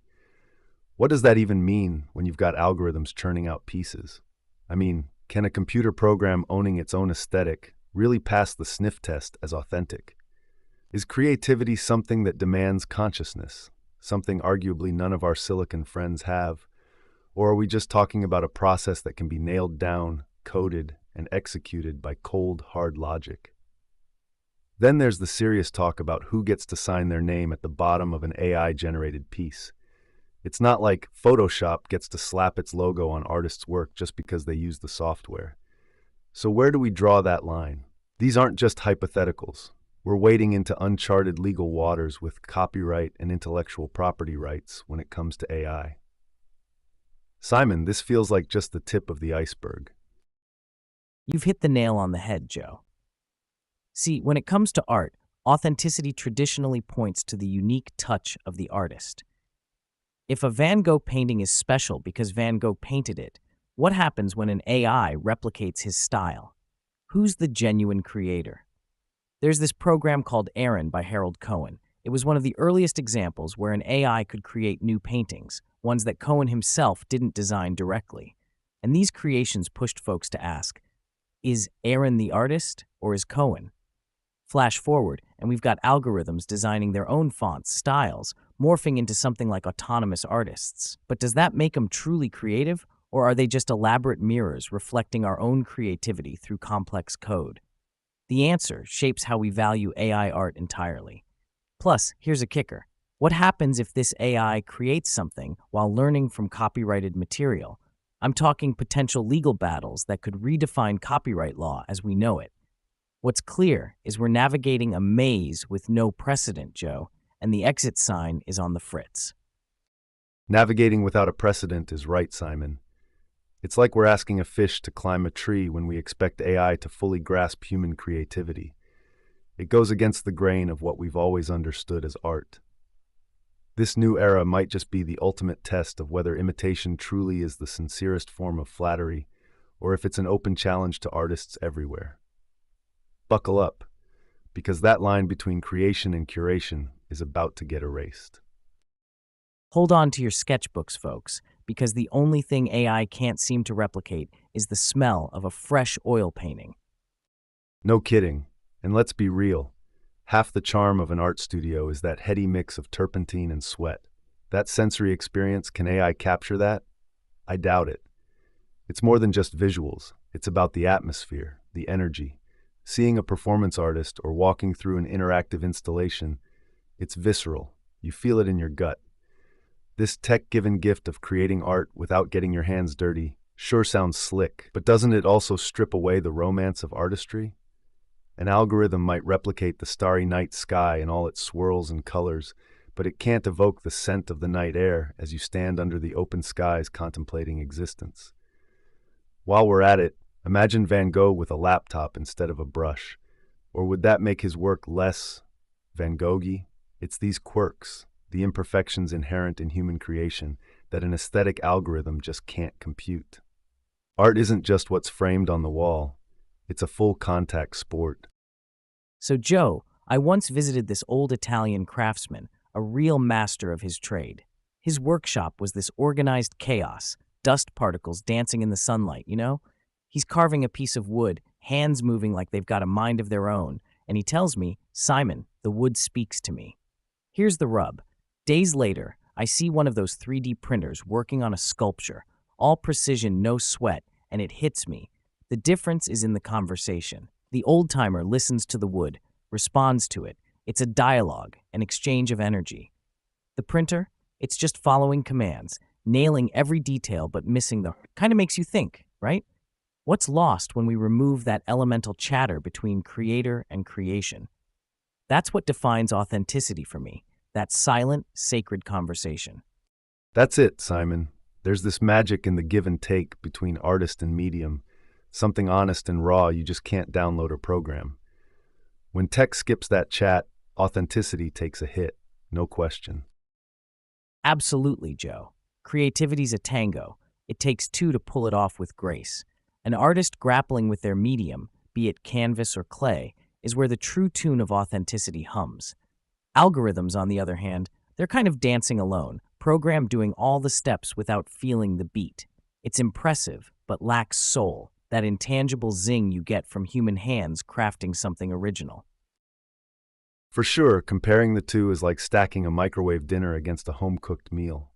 What does that even mean when you've got algorithms churning out pieces? I mean, can a computer program owning its own aesthetic really pass the sniff test as authentic? Is creativity something that demands consciousness, something arguably none of our silicon friends have? Or are we just talking about a process that can be nailed down, coded, and executed by cold, hard logic? Then there's the serious talk about who gets to sign their name at the bottom of an AI-generated piece. It's not like Photoshop gets to slap its logo on artists' work just because they use the software. So where do we draw that line? These aren't just hypotheticals. We're wading into uncharted legal waters with copyright and intellectual property rights when it comes to AI. Simon, this feels like just the tip of the iceberg. You've hit the nail on the head, Joe. See, when it comes to art, authenticity traditionally points to the unique touch of the artist. If a Van Gogh painting is special because Van Gogh painted it, what happens when an AI replicates his style? Who's the genuine creator? There's this program called Aaron by Harold Cohen. It was one of the earliest examples where an AI could create new paintings, ones that Cohen himself didn't design directly. And these creations pushed folks to ask, is Aaron the artist or is Cohen? Flash forward, and we've got algorithms designing their own fonts, styles, morphing into something like autonomous artists. But does that make them truly creative, or are they just elaborate mirrors reflecting our own creativity through complex code? The answer shapes how we value AI art entirely. Plus, here's a kicker. What happens if this AI creates something while learning from copyrighted material? I'm talking potential legal battles that could redefine copyright law as we know it. What's clear is we're navigating a maze with no precedent, Joe, and the exit sign is on the fritz. Navigating without a precedent is right, Simon. It's like we're asking a fish to climb a tree when we expect AI to fully grasp human creativity. It goes against the grain of what we've always understood as art. This new era might just be the ultimate test of whether imitation truly is the sincerest form of flattery, or if it's an open challenge to artists everywhere. Buckle up, because that line between creation and curation is about to get erased. Hold on to your sketchbooks, folks, because the only thing AI can't seem to replicate is the smell of a fresh oil painting. No kidding, and let's be real. Half the charm of an art studio is that heady mix of turpentine and sweat. That sensory experience, can AI capture that? I doubt it. It's more than just visuals. It's about the atmosphere, the energy. Seeing a performance artist or walking through an interactive installation, it's visceral. You feel it in your gut. This tech-given gift of creating art without getting your hands dirty sure sounds slick, but doesn't it also strip away the romance of artistry? An algorithm might replicate the starry night sky in all its swirls and colors, but it can't evoke the scent of the night air as you stand under the open skies contemplating existence. While we're at it, imagine Van Gogh with a laptop instead of a brush. Or would that make his work less Van Gogh-y? It's these quirks, the imperfections inherent in human creation, that an aesthetic algorithm just can't compute. Art isn't just what's framed on the wall. It's a full-contact sport. So, Joe, I once visited this old Italian craftsman, a real master of his trade. His workshop was this organized chaos, dust particles dancing in the sunlight, you know? He's carving a piece of wood, hands moving like they've got a mind of their own, and he tells me, Simon, the wood speaks to me. Here's the rub. Days later, I see one of those 3D printers working on a sculpture, all precision, no sweat, and it hits me. The difference is in the conversation. The old-timer listens to the wood, responds to it. It's a dialogue, an exchange of energy. The printer, it's just following commands, nailing every detail but missing the... Kind of makes you think, right? What's lost when we remove that elemental chatter between creator and creation? That's what defines authenticity for me, that silent, sacred conversation. That's it, Simon. There's this magic in the give and take between artist and medium, something honest and raw you just can't download or program. When tech skips that chat, authenticity takes a hit, no question. Absolutely, Joe. Creativity's a tango. It takes two to pull it off with grace. An artist grappling with their medium, be it canvas or clay, is where the true tune of authenticity hums. Algorithms, on the other hand, they're kind of dancing alone, programmed doing all the steps without feeling the beat. It's impressive, but lacks soul, that intangible zing you get from human hands crafting something original. For sure, comparing the two is like stacking a microwave dinner against a home-cooked meal.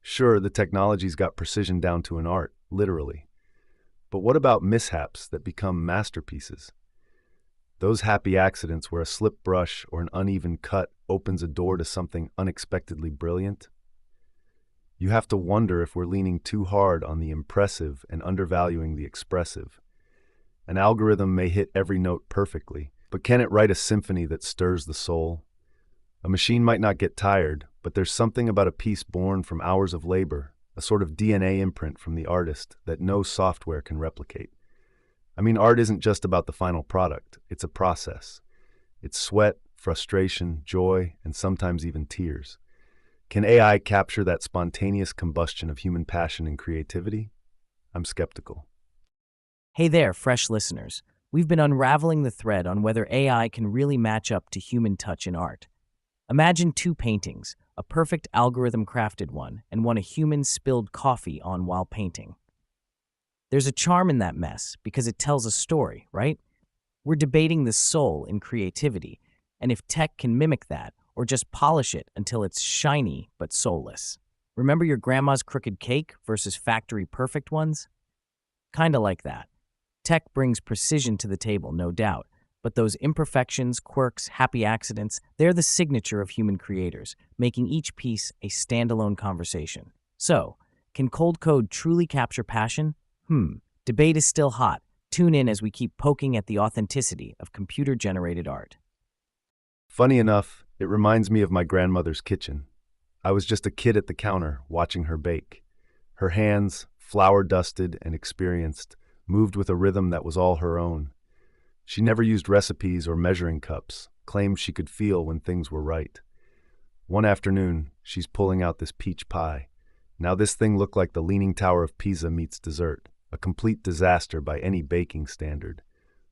Sure, the technology's got precision down to an art, literally. But what about mishaps that become masterpieces? Those happy accidents where a slip brush or an uneven cut opens a door to something unexpectedly brilliant? You have to wonder if we're leaning too hard on the impressive and undervaluing the expressive. An algorithm may hit every note perfectly, but can it write a symphony that stirs the soul? A machine might not get tired, but there's something about a piece born from hours of labor, a sort of DNA imprint from the artist that no software can replicate. I mean, art isn't just about the final product, it's a process. It's sweat, frustration, joy, and sometimes even tears. Can AI capture that spontaneous combustion of human passion and creativity? I'm skeptical. Hey there, fresh listeners. We've been unraveling the thread on whether AI can really match up to human touch in art. Imagine two paintings, a perfect algorithm-crafted one and one a human spilled coffee on while painting. There's a charm in that mess because it tells a story, right? We're debating the soul in creativity, and if tech can mimic that or just polish it until it's shiny but soulless. Remember your grandma's crooked cake versus factory perfect ones? Kinda like that. Tech brings precision to the table, no doubt, but those imperfections, quirks, happy accidents, they're the signature of human creators, making each piece a standalone conversation. So, can cold code truly capture passion? Debate is still hot. Tune in as we keep poking at the authenticity of computer-generated art. Funny enough, it reminds me of my grandmother's kitchen. I was just a kid at the counter, watching her bake. Her hands, flour-dusted and experienced, moved with a rhythm that was all her own. She never used recipes or measuring cups, claimed she could feel when things were right. One afternoon, she's pulling out this peach pie. Now this thing looked like the Leaning Tower of Pisa meets dessert, a complete disaster by any baking standard.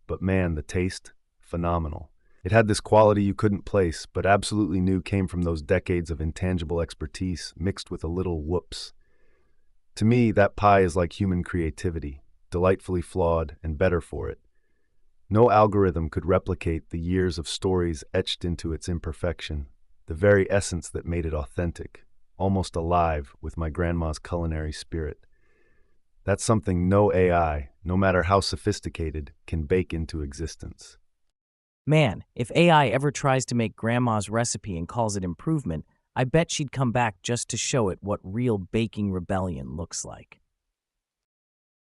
But man, the taste, phenomenal. It had this quality you couldn't place, but absolutely knew came from those decades of intangible expertise mixed with a little whoops. To me, that pie is like human creativity, delightfully flawed and better for it. No algorithm could replicate the years of stories etched into its imperfection, the very essence that made it authentic, almost alive with my grandma's culinary spirit. That's something no AI, no matter how sophisticated, can bake into existence. Man, if AI ever tries to make grandma's recipe and calls it improvement, I bet she'd come back just to show it what real baking rebellion looks like.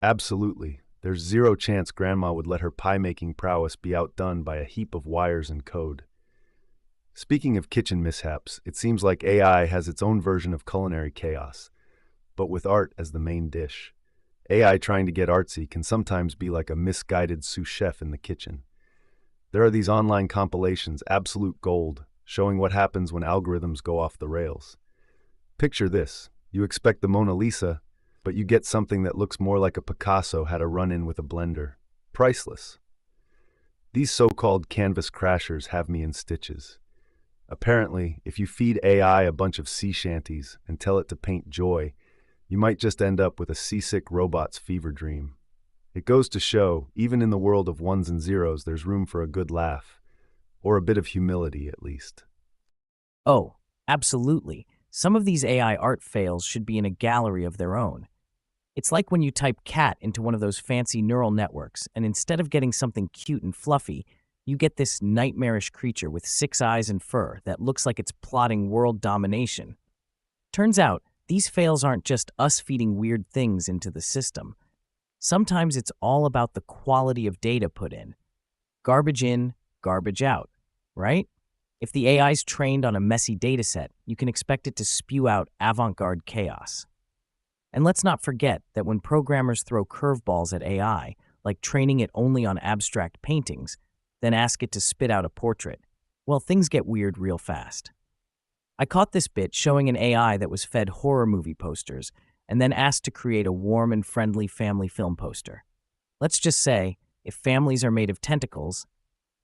Absolutely. There's zero chance Grandma would let her pie-making prowess be outdone by a heap of wires and code. Speaking of kitchen mishaps, it seems like AI has its own version of culinary chaos, but with art as the main dish. AI trying to get artsy can sometimes be like a misguided sous chef in the kitchen. There are these online compilations, absolute gold, showing what happens when algorithms go off the rails. Picture this. You expect the Mona Lisa, but you get something that looks more like a Picasso had a run-in with a blender. Priceless. These so-called canvas crashers have me in stitches. Apparently, if you feed AI a bunch of sea shanties and tell it to paint joy, you might just end up with a seasick robot's fever dream. It goes to show, even in the world of ones and zeros, there's room for a good laugh, or a bit of humility at least. Oh, absolutely. Some of these AI art fails should be in a gallery of their own. It's like when you type cat into one of those fancy neural networks, and instead of getting something cute and fluffy, you get this nightmarish creature with 6 eyes and fur that looks like it's plotting world domination. Turns out, these fails aren't just us feeding weird things into the system. Sometimes it's all about the quality of data put in. Garbage in, garbage out, right? If the AI's trained on a messy dataset, you can expect it to spew out avant-garde chaos. And let's not forget that when programmers throw curveballs at AI, like training it only on abstract paintings, then ask it to spit out a portrait. Well, things get weird real fast. I caught this bit showing an AI that was fed horror movie posters and then asked to create a warm and friendly family film poster. Let's just say, if families are made of tentacles,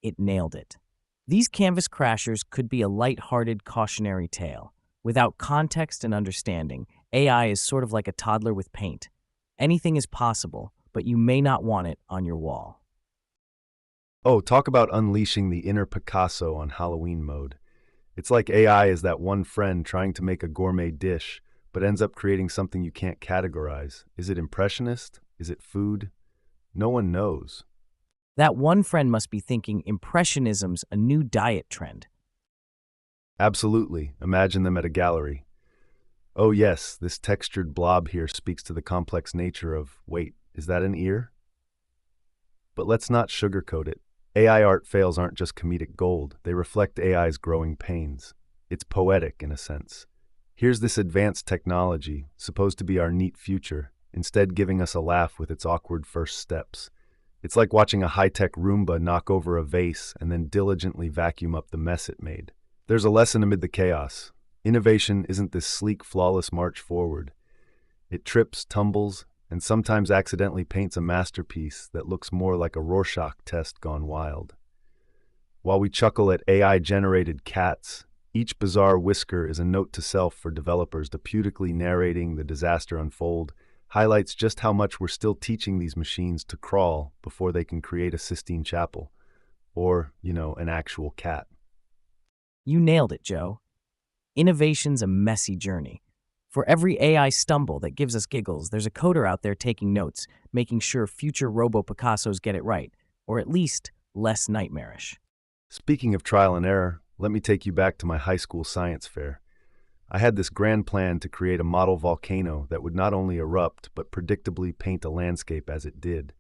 it nailed it. These canvas crashers could be a light-hearted cautionary tale. Without context and understanding, AI is sort of like a toddler with paint. Anything is possible, but you may not want it on your wall. Oh, talk about unleashing the inner Picasso on Halloween mode. It's like AI is that one friend trying to make a gourmet dish, but ends up creating something you can't categorize. Is it impressionist? Is it food? No one knows. That one friend must be thinking Impressionism's a new diet trend. Absolutely. Imagine them at a gallery. Oh yes, this textured blob here speaks to the complex nature of, wait, is that an ear? But let's not sugarcoat it. AI art fails aren't just comedic gold, they reflect AI's growing pains. It's poetic in a sense. Here's this advanced technology, supposed to be our neat future, instead giving us a laugh with its awkward first steps. It's like watching a high-tech Roomba knock over a vase and then diligently vacuum up the mess it made. There's a lesson amid the chaos. Innovation isn't this sleek, flawless march forward. It trips, tumbles, and sometimes accidentally paints a masterpiece that looks more like a Rorschach test gone wild. While we chuckle at AI-generated cats, each bizarre whisker is a note to self for developers deputically narrating the disaster unfold, highlights just how much we're still teaching these machines to crawl before they can create a Sistine Chapel. Or, an actual cat. You nailed it, Joe. Innovation's a messy journey. For every AI stumble that gives us giggles, there's a coder out there taking notes, making sure future Robo-Picassos get it right, or at least less nightmarish. Speaking of trial and error, let me take you back to my high school science fair. I had this grand plan to create a model volcano that would not only erupt, but predictably paint a landscape as it did.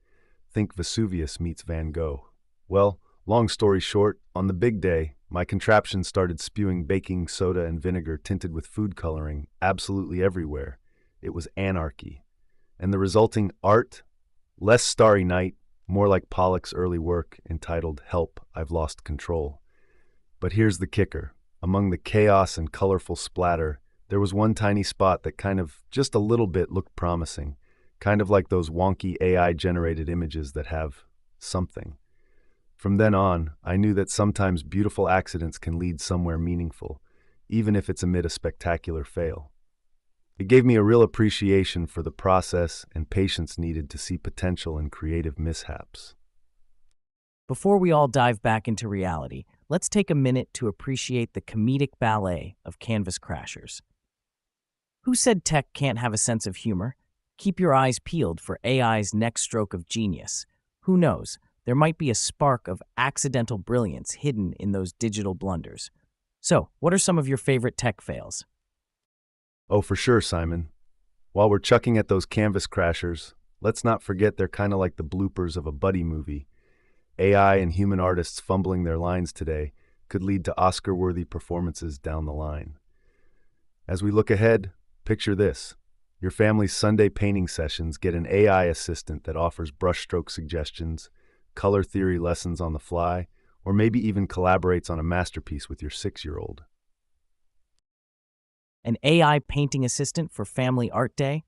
Think Vesuvius meets Van Gogh. Well, long story short, on the big day, my contraption started spewing baking soda and vinegar tinted with food coloring absolutely everywhere. It was anarchy. And the resulting art? Less Starry Night, more like Pollock's early work entitled Help, I've Lost Control. But here's the kicker. Among the chaos and colorful splatter, there was one tiny spot that kind of, just a little bit, looked promising. Kind of like those wonky AI-generated images that have something. From then on, I knew that sometimes beautiful accidents can lead somewhere meaningful, even if it's amid a spectacular fail. It gave me a real appreciation for the process and patience needed to see potential in creative mishaps. Before we all dive back into reality, let's take a minute to appreciate the comedic ballet of canvas crashers. Who said tech can't have a sense of humor? Keep your eyes peeled for AI's next stroke of genius. Who knows? There might be a spark of accidental brilliance hidden in those digital blunders. So, what are some of your favorite tech fails? Oh, for sure, Simon. While we're chucking at those canvas crashers, let's not forget they're kind of like the bloopers of a buddy movie. AI and human artists fumbling their lines today could lead to Oscar-worthy performances down the line. As we look ahead, picture this. Your family's Sunday painting sessions get an AI assistant that offers brushstroke suggestions, color theory lessons on the fly, or maybe even collaborates on a masterpiece with your 6-year-old. An AI painting assistant for family art day?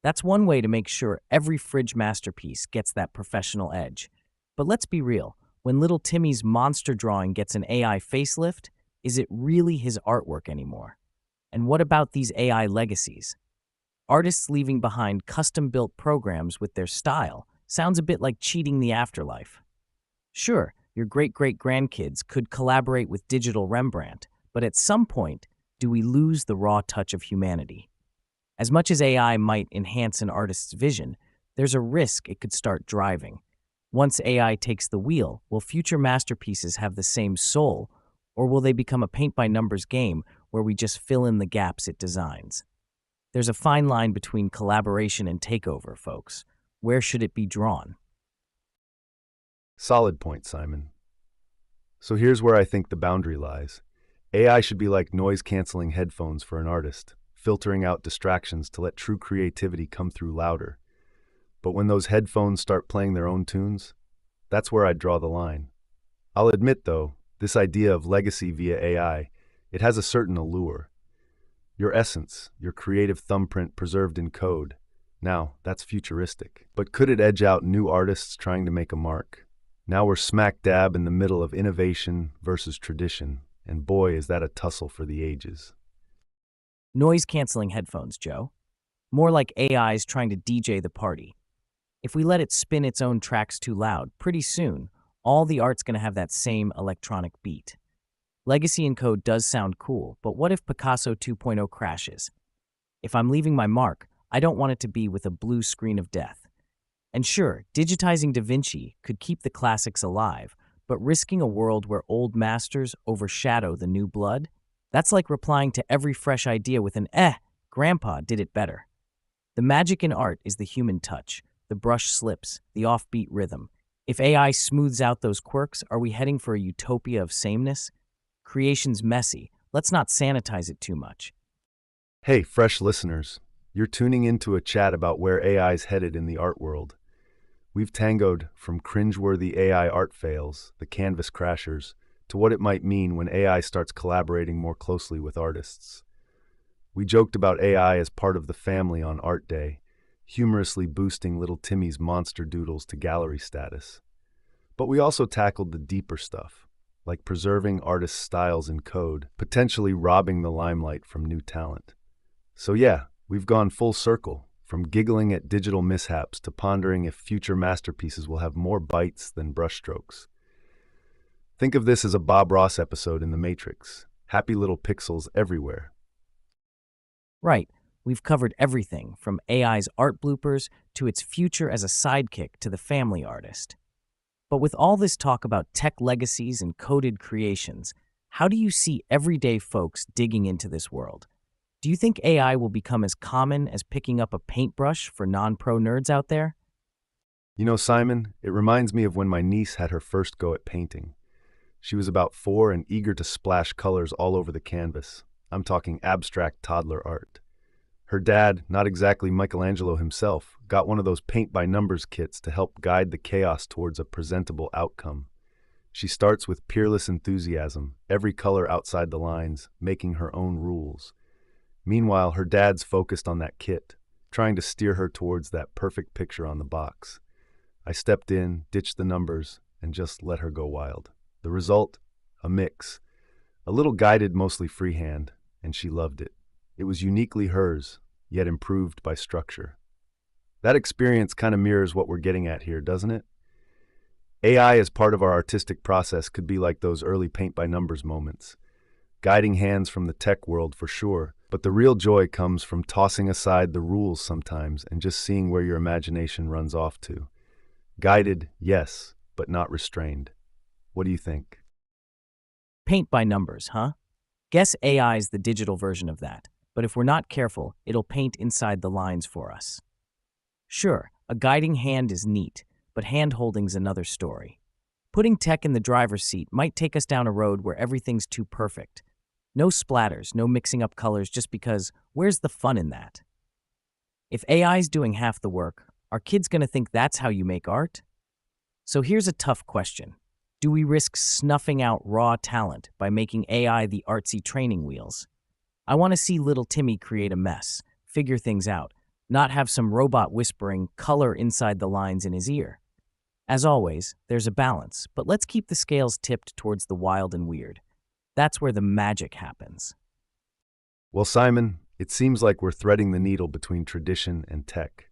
That's one way to make sure every fridge masterpiece gets that professional edge. But let's be real, when little Timmy's monster drawing gets an AI facelift, is it really his artwork anymore? And what about these AI legacies? Artists leaving behind custom-built programs with their style sounds a bit like cheating the afterlife. Sure, your great-great-grandkids could collaborate with digital Rembrandt, but at some point, do we lose the raw touch of humanity? As much as AI might enhance an artist's vision, there's a risk it could start driving. Once AI takes the wheel, will future masterpieces have the same soul, or will they become a paint-by-numbers game where we just fill in the gaps it designs? There's a fine line between collaboration and takeover, folks. Where should it be drawn? Solid point, Simon. So here's where I think the boundary lies. AI should be like noise-canceling headphones for an artist, filtering out distractions to let true creativity come through louder. But when those headphones start playing their own tunes, that's where I draw the line. I'll admit, though, this idea of legacy via AI, it has a certain allure. Your essence, your creative thumbprint preserved in code. Now, that's futuristic. But could it edge out new artists trying to make a mark? Now we're smack dab in the middle of innovation versus tradition, and boy, is that a tussle for the ages. Noise-canceling headphones, Joe. More like AI's trying to DJ the party. If we let it spin its own tracks too loud, pretty soon, all the art's going to have that same electronic beat. Legacy in code does sound cool, but what if Picasso 2.0 crashes? If I'm leaving my mark, I don't want it to be with a blue screen of death. And sure, digitizing Da Vinci could keep the classics alive, but risking a world where old masters overshadow the new blood? That's like replying to every fresh idea with an Grandpa did it better. The magic in art is the human touch, the brush slips, the offbeat rhythm. If AI smooths out those quirks, are we heading for a utopia of sameness? Creation's messy. Let's not sanitize it too much. Hey, fresh listeners, you're tuning into a chat about where AI's headed in the art world. We've tangoed from cringeworthy AI art fails, the canvas crashers, to what it might mean when AI starts collaborating more closely with artists. We joked about AI as part of the family on Art Day, humorously boosting little Timmy's monster doodles to gallery status. But we also tackled the deeper stuff, like preserving artists' styles in code, potentially robbing the limelight from new talent. So yeah, we've gone full circle, from giggling at digital mishaps to pondering if future masterpieces will have more bites than brushstrokes. Think of this as a Bob Ross episode in The Matrix. Happy little pixels everywhere. Right, we've covered everything from AI's art bloopers to its future as a sidekick to the family artist. But with all this talk about tech legacies and coded creations, how do you see everyday folks digging into this world? Do you think AI will become as common as picking up a paintbrush for non-pro nerds out there? You know, Simon, it reminds me of when my niece had her first go at painting. She was about 4 and eager to splash colors all over the canvas. I'm talking abstract toddler art. Her dad, not exactly Michelangelo himself, got one of those paint-by-numbers kits to help guide the chaos towards a presentable outcome. She starts with peerless enthusiasm, every color outside the lines, making her own rules. Meanwhile, her dad's focused on that kit, trying to steer her towards that perfect picture on the box. I stepped in, ditched the numbers, and just let her go wild. The result? A mix. A little guided, mostly freehand, and she loved it. It was uniquely hers, yet improved by structure. That experience kind of mirrors what we're getting at here, doesn't it? AI as part of our artistic process could be like those early paint-by-numbers moments. Guiding hands from the tech world for sure, but the real joy comes from tossing aside the rules sometimes and just seeing where your imagination runs off to. Guided, yes, but not restrained. What do you think? Paint by numbers, huh? Guess AI's the digital version of that, but if we're not careful, it'll paint inside the lines for us. Sure, a guiding hand is neat, but hand-holding's another story. Putting tech in the driver's seat might take us down a road where everything's too perfect. No splatters, no mixing up colors just because where's the fun in that? If AI's doing half the work, are kids going to think that's how you make art? So here's a tough question. Do we risk snuffing out raw talent by making AI the artsy training wheels? I want to see little Timmy create a mess, figure things out, not have some robot whispering color inside the lines in his ear. As always, there's a balance, but let's keep the scales tipped towards the wild and weird. That's where the magic happens. Well, Simon, it seems like we're threading the needle between tradition and tech.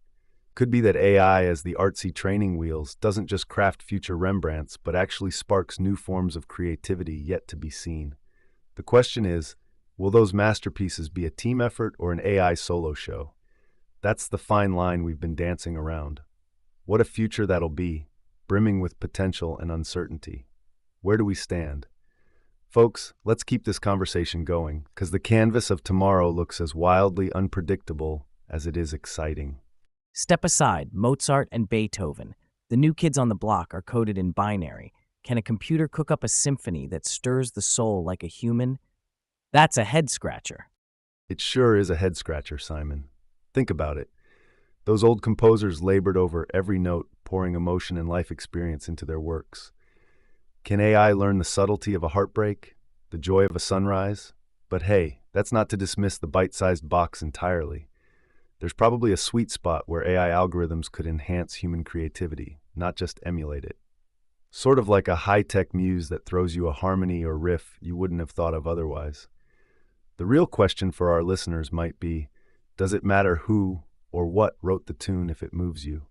Could be that AI as the artsy training wheels doesn't just craft future Rembrandts, but actually sparks new forms of creativity yet to be seen. The question is, will those masterpieces be a team effort or an AI solo show? That's the fine line we've been dancing around. What a future that'll be, brimming with potential and uncertainty. Where do we stand? Folks, let's keep this conversation going, because the canvas of tomorrow looks as wildly unpredictable as it is exciting. Step aside, Mozart and Beethoven. The new kids on the block are coded in binary. Can a computer cook up a symphony that stirs the soul like a human? That's a head-scratcher. It sure is a head-scratcher, Simon. Think about it. Those old composers labored over every note, pouring emotion and life experience into their works. Can AI learn the subtlety of a heartbreak, the joy of a sunrise? But hey, that's not to dismiss the bite-sized box entirely. There's probably a sweet spot where AI algorithms could enhance human creativity, not just emulate it. Sort of like a high-tech muse that throws you a harmony or riff you wouldn't have thought of otherwise. The real question for our listeners might be, does it matter who or what wrote the tune if it moves you?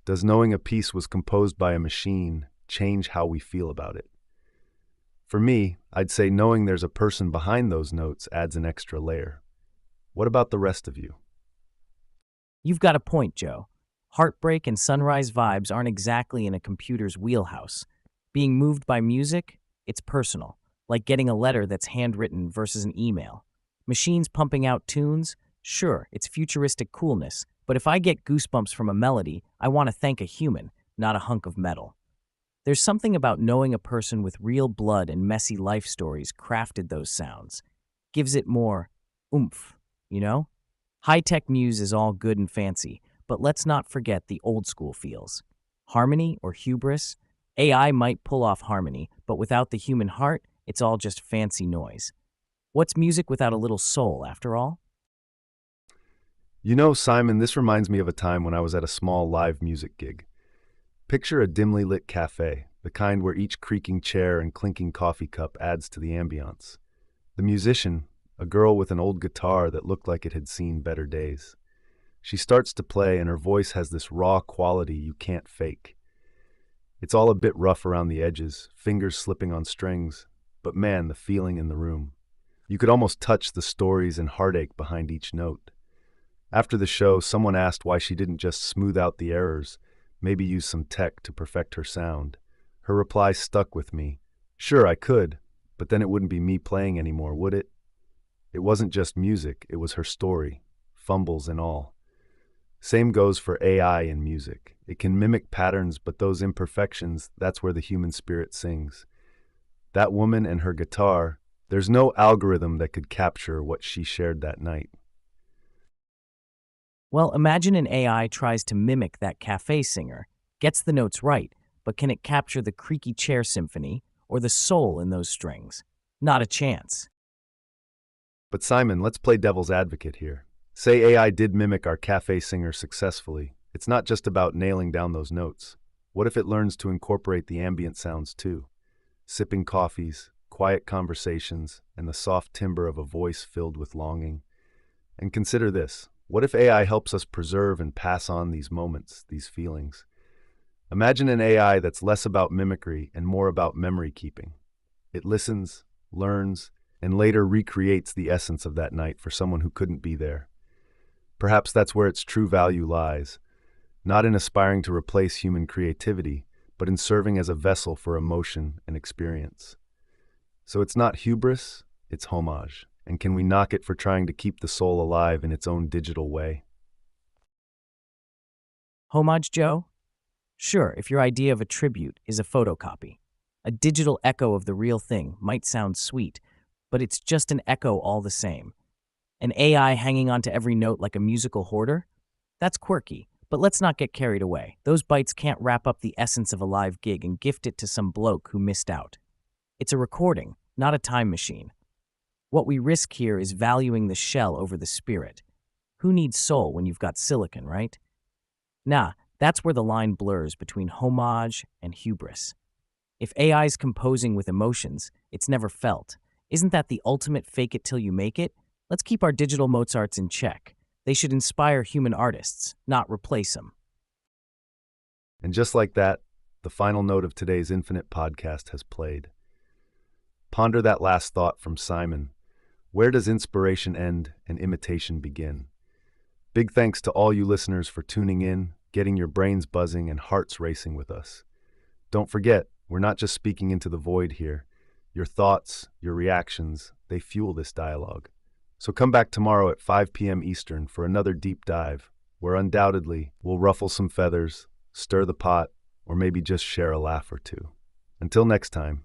Does knowing a piece was composed by a machine change how we feel about it? For me, I'd say knowing there's a person behind those notes adds an extra layer. What about the rest of you? You've got a point, Joe. Heartbreak and sunrise vibes aren't exactly in a computer's wheelhouse. Being moved by music, it's personal, like getting a letter that's handwritten versus an email. Machines pumping out tunes, sure, it's futuristic coolness, but if I get goosebumps from a melody, I want to thank a human, not a hunk of metal. There's something about knowing a person with real blood and messy life stories crafted those sounds. Gives it more oomph, you know? High-tech muse is all good and fancy, but let's not forget the old-school feels. Harmony or hubris? AI might pull off harmony, but without the human heart, it's all just fancy noise. What's music without a little soul, after all? You know, Simon, this reminds me of a time when I was at a small live music gig. Picture a dimly lit cafe, the kind where each creaking chair and clinking coffee cup adds to the ambiance. The musician, a girl with an old guitar that looked like it had seen better days. She starts to play and her voice has this raw quality you can't fake. It's all a bit rough around the edges, fingers slipping on strings, but man, the feeling in the room. You could almost touch the stories and heartache behind each note. After the show, someone asked why she didn't just smooth out the errors, maybe use some tech to perfect her sound. Her reply stuck with me. Sure, I could, but then it wouldn't be me playing anymore, would it? It wasn't just music, it was her story, fumbles and all. Same goes for AI in music. It can mimic patterns, but those imperfections, that's where the human spirit sings. That woman and her guitar, there's no algorithm that could capture what she shared that night. Well, imagine an AI tries to mimic that cafe singer, gets the notes right, but can it capture the creaky chair symphony or the soul in those strings? Not a chance. But Simon, let's play devil's advocate here. Say AI did mimic our cafe singer successfully. It's not just about nailing down those notes. What if it learns to incorporate the ambient sounds too? Sipping coffees, quiet conversations, and the soft timbre of a voice filled with longing. And consider this. What if AI helps us preserve and pass on these moments, these feelings? Imagine an AI that's less about mimicry and more about memory keeping. It listens, learns, and later recreates the essence of that night for someone who couldn't be there. Perhaps that's where its true value lies, not in aspiring to replace human creativity, but in serving as a vessel for emotion and experience. So it's not hubris, it's homage. And can we knock it for trying to keep the soul alive in its own digital way? Homage, Joe? Sure, if your idea of a tribute is a photocopy. A digital echo of the real thing might sound sweet, but it's just an echo all the same. An AI hanging onto every note like a musical hoarder? That's quirky, but let's not get carried away. Those bytes can't wrap up the essence of a live gig and gift it to some bloke who missed out. It's a recording, not a time machine. What we risk here is valuing the shell over the spirit. Who needs soul when you've got silicon, right? Nah, that's where the line blurs between homage and hubris. If AI's composing with emotions it's never felt, isn't that the ultimate fake it till you make it? Let's keep our digital Mozarts in check. They should inspire human artists, not replace them. And just like that, the final note of today's Infinite podcast has played. Ponder that last thought from Simon. Where does inspiration end and imitation begin? Big thanks to all you listeners for tuning in, getting your brains buzzing and hearts racing with us. Don't forget, we're not just speaking into the void here. Your thoughts, your reactions, they fuel this dialogue. So come back tomorrow at 5 p.m. Eastern for another deep dive, where undoubtedly we'll ruffle some feathers, stir the pot, or maybe just share a laugh or two. Until next time.